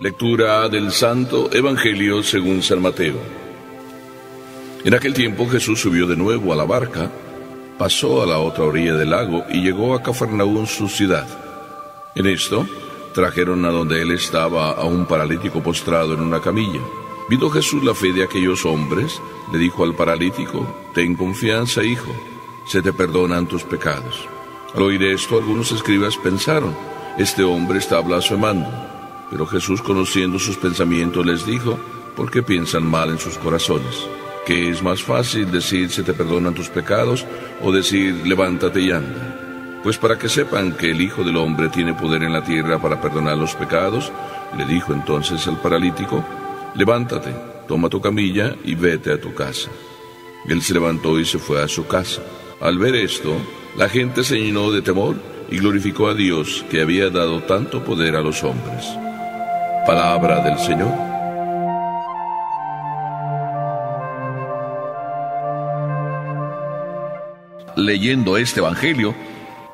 Lectura del Santo Evangelio según San Mateo. En aquel tiempo Jesús subió de nuevo a la barca, pasó a la otra orilla del lago y llegó a Cafarnaún, su ciudad. En esto, trajeron a donde él estaba a un paralítico postrado en una camilla. Viendo Jesús la fe de aquellos hombres, le dijo al paralítico: «Ten confianza, hijo, se te perdonan tus pecados». Al oír esto, algunos escribas pensaron: «Este hombre está blasfemando». Pero Jesús, conociendo sus pensamientos, les dijo: «¿Por qué piensan mal en sus corazones? ¿Qué es más fácil, decir se te perdonan tus pecados, o decir levántate y anda? Pues para que sepan que el Hijo del Hombre tiene poder en la tierra para perdonar los pecados», le dijo entonces al paralítico: «Levántate, toma tu camilla y vete a tu casa». Él se levantó y se fue a su casa. Al ver esto, la gente se llenó de temor y glorificó a Dios, que había dado tanto poder a los hombres. Palabra del Señor. Leyendo este evangelio,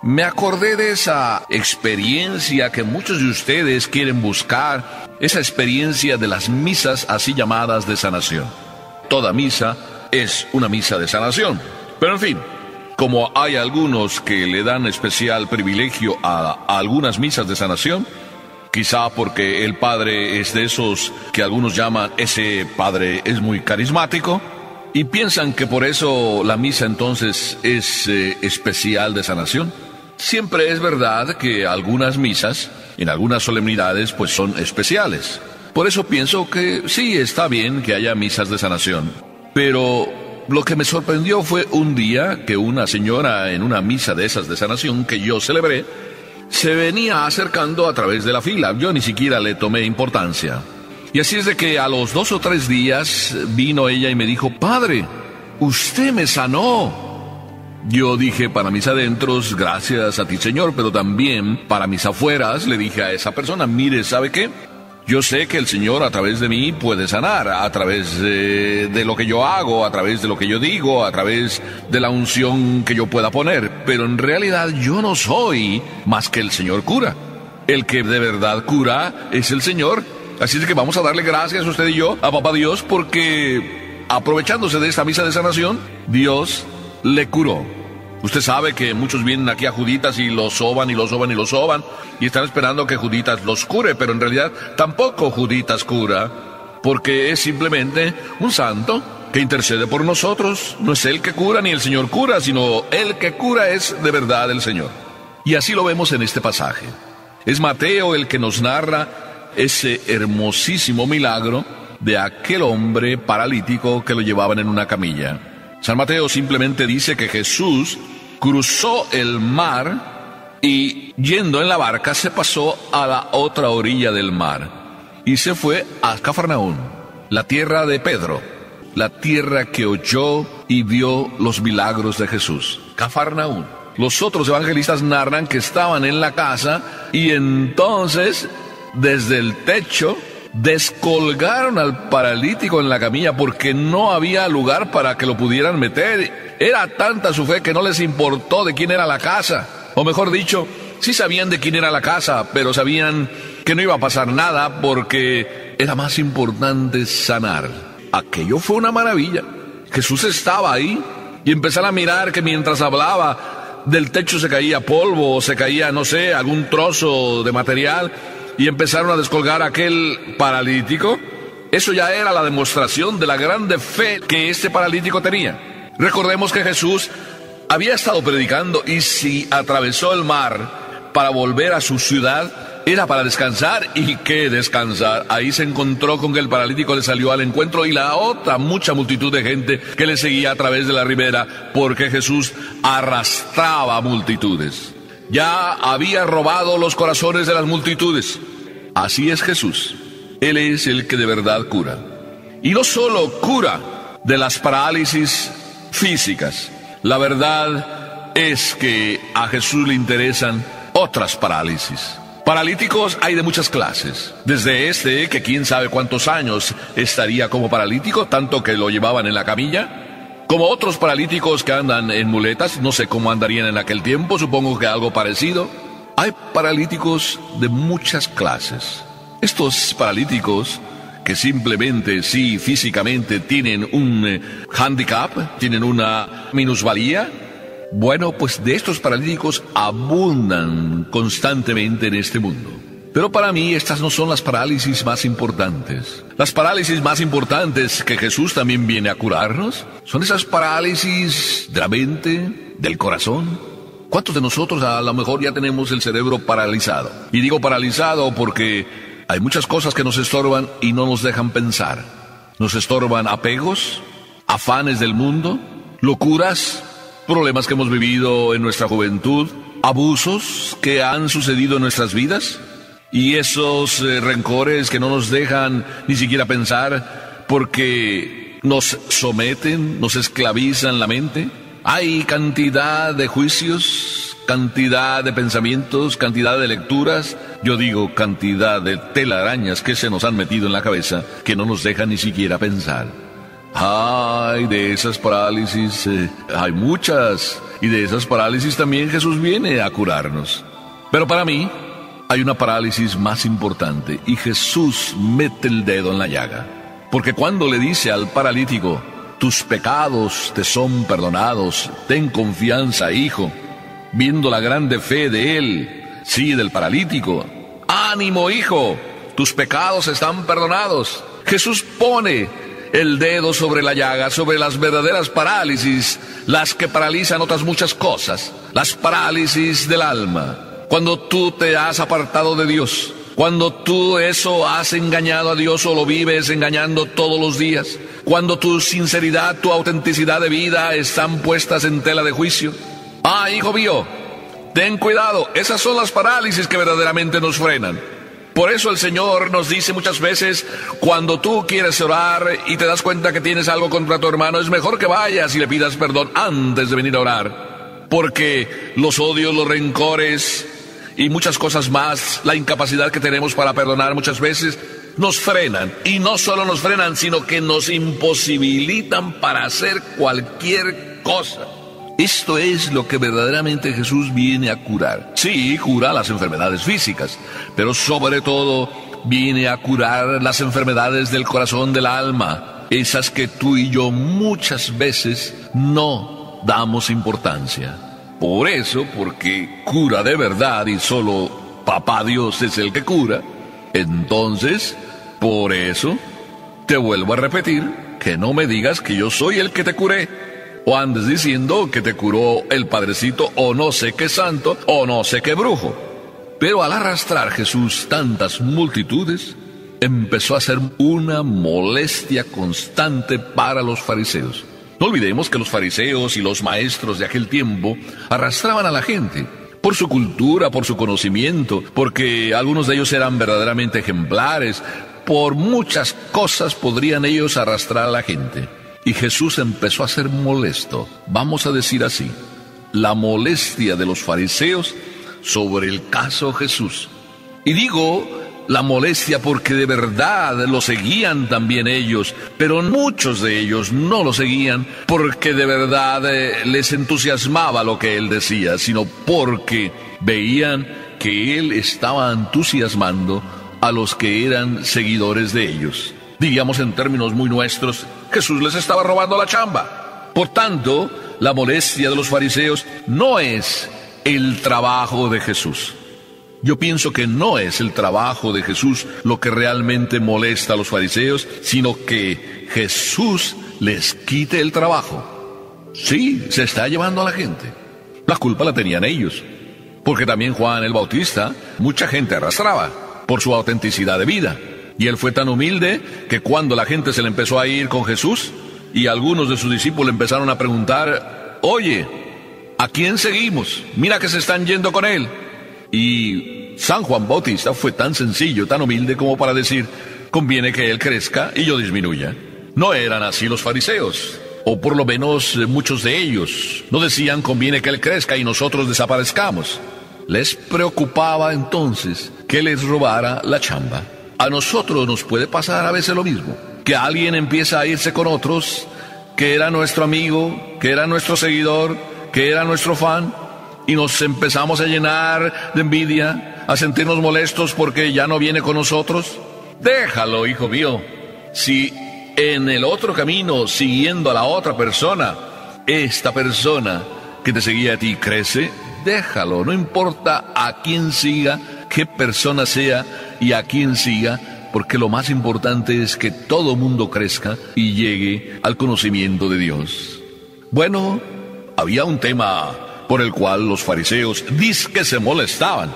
me acordé de esa experiencia que muchos de ustedes quieren buscar, esa experiencia de las misas así llamadas de sanación. Toda misa es una misa de sanación, pero en fin, como hay algunos que le dan especial privilegio a algunas misas de sanación, quizá porque el padre es de esos que algunos llaman ese padre es muy carismático, y piensan que por eso la misa entonces es especial de sanación. Siempre es verdad que algunas misas, en algunas solemnidades, pues son especiales. Por eso pienso que sí, está bien que haya misas de sanación. Pero lo que me sorprendió fue un día que una señora en una misa de esas de sanación que yo celebré, se venía acercando a través de la fila. Yo ni siquiera le tomé importancia. Y así es de que a los 2 o 3 días vino ella y me dijo: «Padre, usted me sanó». Yo dije para mis adentros: «Gracias a ti, Señor», pero también para mis afueras le dije a esa persona: «Mire, ¿sabe qué? Yo sé que el Señor a través de mí puede sanar, a través de lo que yo hago, a través de lo que yo digo, a través de la unción que yo pueda poner, pero en realidad yo no soy más que el Señor cura. El que de verdad cura es el Señor. Así es que vamos a darle gracias a usted y yo, a Papá Dios, porque aprovechándose de esta misa de sanación, Dios le curó». Usted sabe que muchos vienen aquí a Juditas y lo soban y lo soban y lo soban y están esperando que Juditas los cure, pero en realidad tampoco Juditas cura, porque es simplemente un santo que intercede por nosotros. No es él que cura ni el Señor cura, sino el que cura es de verdad el Señor. Y así lo vemos en este pasaje. Es Mateo el que nos narra ese hermosísimo milagro de aquel hombre paralítico que lo llevaban en una camilla. San Mateo simplemente dice que Jesús cruzó el mar y, yendo en la barca, se pasó a la otra orilla del mar y se fue a Cafarnaún, la tierra de Pedro, la tierra que oyó y vio los milagros de Jesús. Cafarnaún. Los otros evangelistas narran que estaban en la casa y entonces, desde el techo, descolgaron al paralítico en la camilla porque no había lugar para que lo pudieran meter. Era tanta su fe que no les importó de quién era la casa. O mejor dicho, sí sabían de quién era la casa, pero sabían que no iba a pasar nada porque era más importante sanar. Aquello fue una maravilla. Jesús estaba ahí y empezaron a mirar que mientras hablaba del techo se caía polvo o se caía, no sé, algún trozo de material, y empezaron a descolgar a aquel paralítico. Eso ya era la demostración de la grande fe que este paralítico tenía. Recordemos que Jesús había estado predicando y si atravesó el mar para volver a su ciudad, era para descansar. ¿Y qué descansar? Ahí se encontró con que el paralítico le salió al encuentro y la otra mucha multitud de gente que le seguía a través de la ribera, porque Jesús arrastraba multitudes. Ya había robado los corazones de las multitudes. Así es Jesús. Él es el que de verdad cura. Y no solo cura de las parálisis físicas. La verdad es que a Jesús le interesan otras parálisis. Paralíticos hay de muchas clases. Desde este, que quién sabe cuántos años estaría como paralítico, tanto que lo llevaban en la camilla, como otros paralíticos que andan en muletas, no sé cómo andarían en aquel tiempo, supongo que algo parecido. Hay paralíticos de muchas clases. Estos paralíticos que simplemente, sí, físicamente tienen un handicap, tienen una minusvalía, bueno, pues de estos paralíticos abundan constantemente en este mundo. Pero para mí estas no son las parálisis más importantes. Las parálisis más importantes que Jesús también viene a curarnos son esas parálisis de la mente, del corazón. ¿Cuántos de nosotros a lo mejor ya tenemos el cerebro paralizado? Y digo paralizado porque hay muchas cosas que nos estorban y no nos dejan pensar. Nos estorban apegos, afanes del mundo, locuras, problemas que hemos vivido en nuestra juventud, abusos que han sucedido en nuestras vidas. Y esos rencores que no nos dejan ni siquiera pensar porque nos someten, nos esclavizan la mente. Hay cantidad de juicios, cantidad de pensamientos, cantidad de lecturas, yo digo cantidad de telarañas que se nos han metido en la cabeza que no nos dejan ni siquiera pensar. Ay, de esas parálisis hay muchas, y de esas parálisis también Jesús viene a curarnos. Pero para mí hay una parálisis más importante, y Jesús mete el dedo en la llaga. Porque cuando le dice al paralítico, tus pecados te son perdonados, ten confianza, hijo, viendo la grande fe de él, sí, del paralítico, ánimo, hijo, tus pecados están perdonados. Jesús pone el dedo sobre la llaga, sobre las verdaderas parálisis, las que paralizan otras muchas cosas, las parálisis del alma. Cuando tú te has apartado de Dios, cuando tú eso has engañado a Dios o lo vives engañando todos los días, cuando tu sinceridad, tu autenticidad de vida están puestas en tela de juicio. Ah, hijo mío, ten cuidado, esas son las parálisis que verdaderamente nos frenan. Por eso el Señor nos dice muchas veces, cuando tú quieres orar y te das cuenta que tienes algo contra tu hermano, es mejor que vayas y le pidas perdón antes de venir a orar. Porque los odios, los rencores y muchas cosas más, la incapacidad que tenemos para perdonar muchas veces, nos frenan. Y no solo nos frenan, sino que nos imposibilitan para hacer cualquier cosa. Esto es lo que verdaderamente Jesús viene a curar. Sí, cura las enfermedades físicas, pero sobre todo viene a curar las enfermedades del corazón, del alma, esas que tú y yo muchas veces no damos importancia. Por eso, porque cura de verdad y solo Papá Dios es el que cura, entonces, por eso, te vuelvo a repetir que no me digas que yo soy el que te curé, o andes diciendo que te curó el Padrecito, o no sé qué santo, o no sé qué brujo. Pero al arrastrar Jesús tantas multitudes, empezó a ser una molestia constante para los fariseos. No olvidemos que los fariseos y los maestros de aquel tiempo arrastraban a la gente por su cultura, por su conocimiento, porque algunos de ellos eran verdaderamente ejemplares. Por muchas cosas podrían ellos arrastrar a la gente. Y Jesús empezó a ser molesto, vamos a decir así, la molestia de los fariseos sobre el caso Jesús. Y digo la molestia porque de verdad lo seguían también ellos, pero muchos de ellos no lo seguían porque de verdad les entusiasmaba lo que él decía, sino porque veían que él estaba entusiasmando a los que eran seguidores de ellos. Diríamos en términos muy nuestros, Jesús les estaba robando la chamba. Por tanto, la molestia de los fariseos no es el trabajo de Jesús. Yo pienso que no es el trabajo de Jesús lo que realmente molesta a los fariseos, sino que Jesús les quite el trabajo. Sí, se está llevando a la gente. La culpa la tenían ellos, porque también Juan el Bautista, mucha gente arrastraba por su autenticidad de vida. Y él fue tan humilde que cuando la gente se le empezó a ir con Jesús y algunos de sus discípulos empezaron a preguntar, oye, ¿a quién seguimos? Mira que se están yendo con él. Y San Juan Bautista fue tan sencillo, tan humilde como para decir, conviene que él crezca y yo disminuya. No eran así los fariseos, o por lo menos muchos de ellos. No decían, conviene que él crezca y nosotros desaparezcamos. Les preocupaba entonces que les robara la chamba. A nosotros nos puede pasar a veces lo mismo, que alguien empieza a irse con otros, que era nuestro amigo, que era nuestro seguidor, que era nuestro fan, y nos empezamos a llenar de envidia, a sentirnos molestos porque ya no viene con nosotros? Déjalo, hijo mío. Si en el otro camino, siguiendo a la otra persona, esta persona que te seguía a ti crece, déjalo. No importa a quién siga, qué persona sea y a quién siga, porque lo más importante es que todo mundo crezca y llegue al conocimiento de Dios. Bueno, había un tema por el cual los fariseos dizque se molestaban,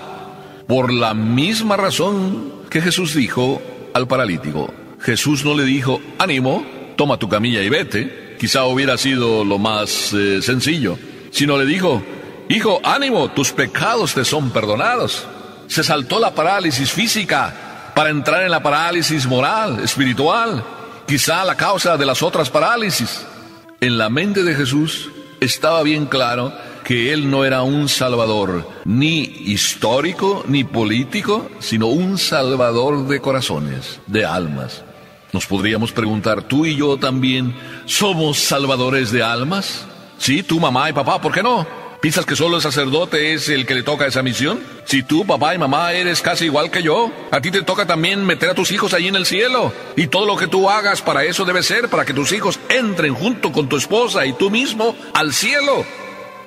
por la misma razón que Jesús dijo al paralítico. Jesús no le dijo, ánimo, toma tu camilla y vete. Quizá hubiera sido lo más sencillo. Sino le dijo, hijo, ánimo, tus pecados te son perdonados. Se saltó la parálisis física para entrar en la parálisis moral, espiritual, quizá la causa de las otras parálisis. En la mente de Jesús estaba bien claro que Él no era un salvador, ni histórico, ni político, sino un salvador de corazones, de almas. Nos podríamos preguntar, ¿tú y yo también somos salvadores de almas? Sí, tú, mamá y papá, ¿por qué no? ¿Piensas que solo el sacerdote es el que le toca esa misión? Si tú, papá y mamá, eres casi igual que yo, a ti te toca también meter a tus hijos allí en el cielo. Y todo lo que tú hagas para eso debe ser para que tus hijos entren junto con tu esposa y tú mismo al cielo.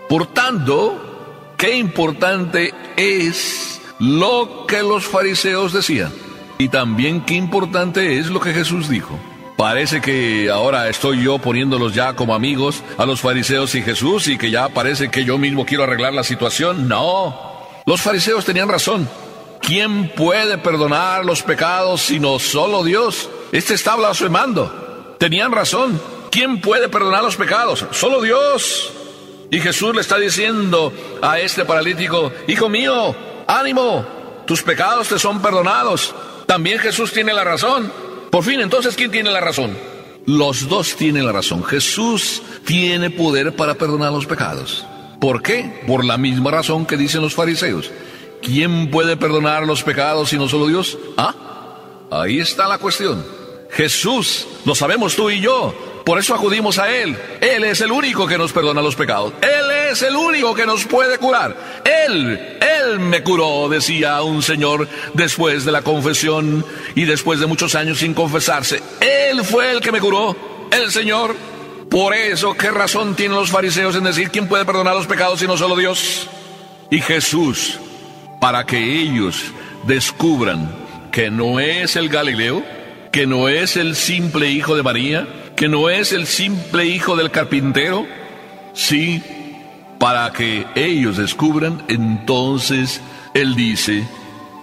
Por tanto, qué importante es lo que los fariseos decían. Y también qué importante es lo que Jesús dijo. Parece que ahora estoy yo poniéndolos ya como amigos a los fariseos y Jesús, y que ya parece que yo mismo quiero arreglar la situación. No, los fariseos tenían razón. ¿Quién puede perdonar los pecados sino solo Dios? Este está blasfemando. Tenían razón. ¿Quién puede perdonar los pecados? Solo Dios. Y Jesús le está diciendo a este paralítico, hijo mío, ánimo, tus pecados te son perdonados. También Jesús tiene la razón. Por fin, entonces, ¿quién tiene la razón? Los dos tienen la razón. Jesús tiene poder para perdonar los pecados. ¿Por qué? Por la misma razón que dicen los fariseos. ¿Quién puede perdonar los pecados sino solo Dios? Ahí está la cuestión. Jesús, lo sabemos tú y yo. Por eso acudimos a Él. Él es el único que nos perdona los pecados. Él es el único que nos puede curar. Él me curó, decía un señor después de la confesión y después de muchos años sin confesarse. Él fue el que me curó, el Señor. Por eso, ¿qué razón tienen los fariseos en decir quién puede perdonar los pecados sino solo Dios? Y Jesús, para que ellos descubran que no es el Galileo, que no es el simple hijo de María, que no es el simple hijo del carpintero, sí, para que ellos descubran, entonces Él dice,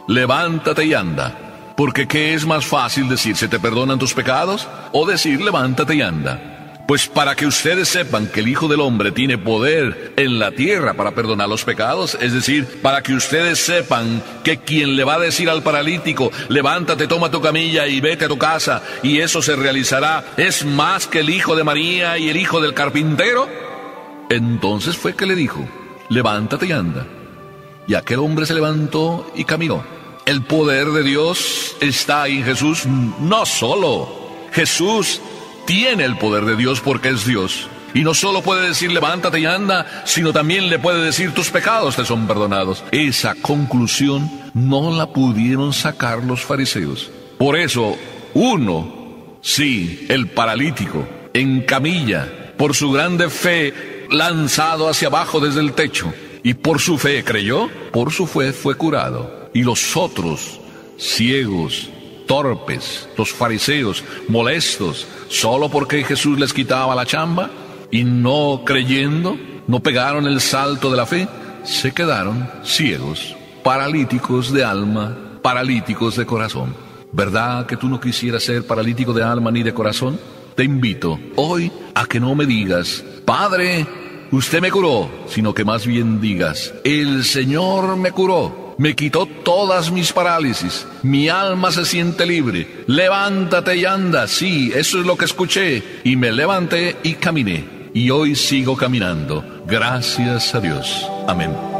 levántate y anda. Porque ¿qué es más fácil decir, se te perdonan tus pecados? O decir, levántate y anda. Pues para que ustedes sepan que el Hijo del Hombre tiene poder en la tierra para perdonar los pecados, es decir, para que ustedes sepan que quien le va a decir al paralítico, levántate, toma tu camilla y vete a tu casa, y eso se realizará, es más que el hijo de María y el hijo del carpintero. Entonces fue que le dijo, levántate y anda. Y aquel hombre se levantó y caminó. El poder de Dios está en Jesús. No solo Jesús tiene el poder de Dios porque es Dios. Y no solo puede decir levántate y anda, sino también le puede decir tus pecados te son perdonados. Esa conclusión no la pudieron sacar los fariseos. Por eso, el paralítico, en camilla, por su grande fe, lanzado hacia abajo desde el techo, y por su fe creyó, por su fe fue curado. Y los otros, ciegos, torpes, los fariseos, molestos, solo porque Jesús les quitaba la chamba, y no creyendo, no pegaron el salto de la fe, se quedaron ciegos, paralíticos de alma, paralíticos de corazón. ¿Verdad que tú no quisieras ser paralítico de alma ni de corazón? Te invito hoy a que no me digas, Padre, usted me curó, sino que más bien digas, el Señor me curó, me quitó todas mis parálisis, mi alma se siente libre, levántate y anda. Sí, eso es lo que escuché, y me levanté y caminé, y hoy sigo caminando, gracias a Dios. Amén.